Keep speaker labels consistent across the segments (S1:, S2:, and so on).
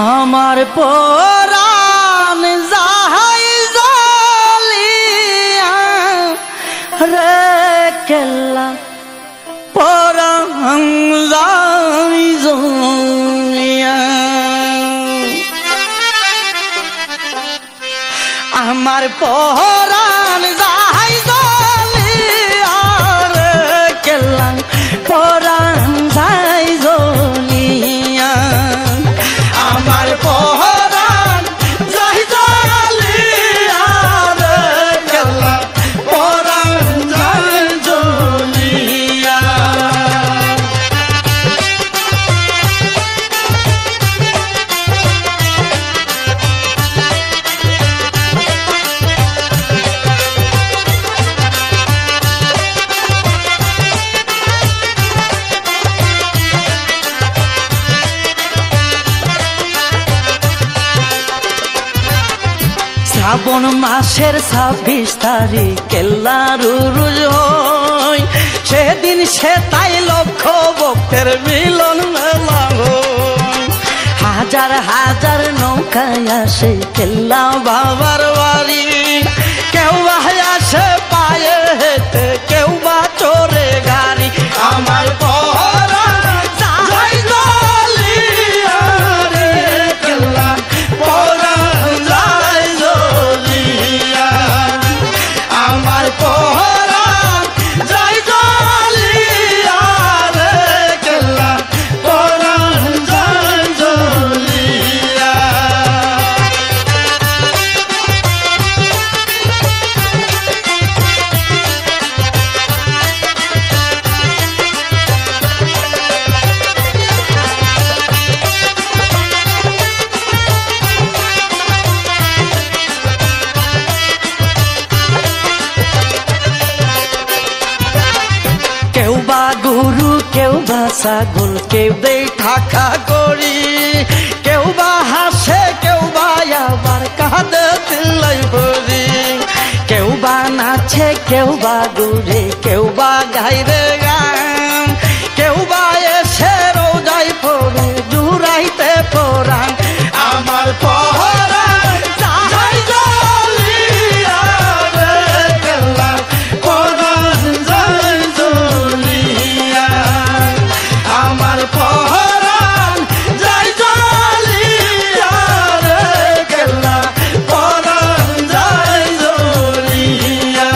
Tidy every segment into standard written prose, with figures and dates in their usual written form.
S1: আমার পরাণ যাহাই জ্বলিয়া রে কেল্লা পরাণ যাই জ্বলিয়া আমার পরাণ যাহাই জ্বলিয়া রে কেল্লা পরাণ যাই জ্বলিয়া আমার পরাণ যাই জ্বলিয়া রে কেল্লা পরাণ যাই জ্বলিয়া শ্রাবণ মাসের 26 তারিখ কেল্লার উরুজ হয় সেদিন সে তাই লক্ষ ভক্তের মিলন মেলা হয় হাজার হাজার নৌকায় আসে কেল্লা বাবার বাড়ি কেউ বা আসে পায়ে হেঁটে কেউ বা চড়ে গাড়ি আমার পরাণ যাই জ্বলিয়া রে কেল্লা পরাণ যাই জ্বলিয়া আমার পরাণ যাই জ্বলিয়া রে কেল্লা পরাণ যাই জ্বলিয়া কেউ বা গরু কেউ বা ছাগল কেউ দেয় ঠাকা করি কেউ বা হাসে কেউ বা আবার কাঁদে দিলাই ভরি কেউ বা নাচে কেউ বা ঘুরে কেউ বা গাইরে গান কেউ বা এসে রোজাই পড়ে জুড়াইতে পড়ান আমার পরাণ যাই জ্বলিয়া রে কেল্লা পরাণ যাই জ্বলিয়া আমার পরাণ যাই জ্বলিয়া রে কেল্লা পরাণ যাই জ্বলিয়া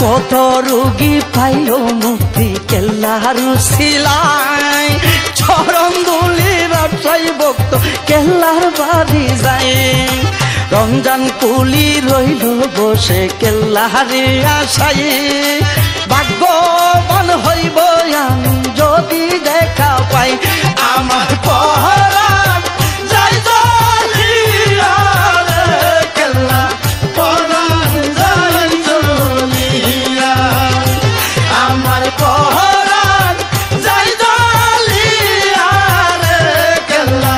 S1: কত রোগী পাইল মুক্তি কেল্লার শিলাই চরণ দুলি ব্যবসায়ী ভক্ত কেল্লার বাড়ি যায় রমজান কুলি রইল বসে কেল্লারি আশাই ভাগ্যবান হইব আমি যদি দেখা পাই আমার পরাণ যাই জ্বলিয়া রে কেল্লা পরাণ যাই জ্বলিয়া আমার পরাণ যাই জ্বলিয়া রে কেল্লা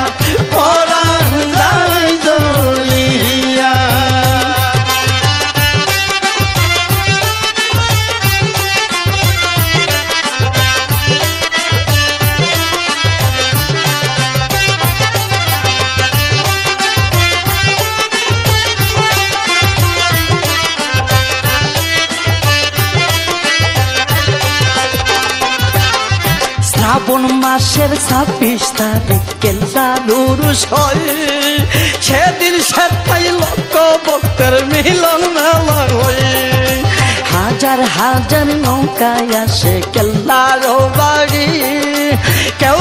S1: পরাণ যাই জ্বলিয়া শ্রাবণ মাসের 26 তারিখ কেল্লার উরুস হয় সেদিন সে তাই লক্ষ ভক্তের মিলন মেলা হয় হাজার হাজার নৌকায় আসে কেল্লার বাড়ি কেউ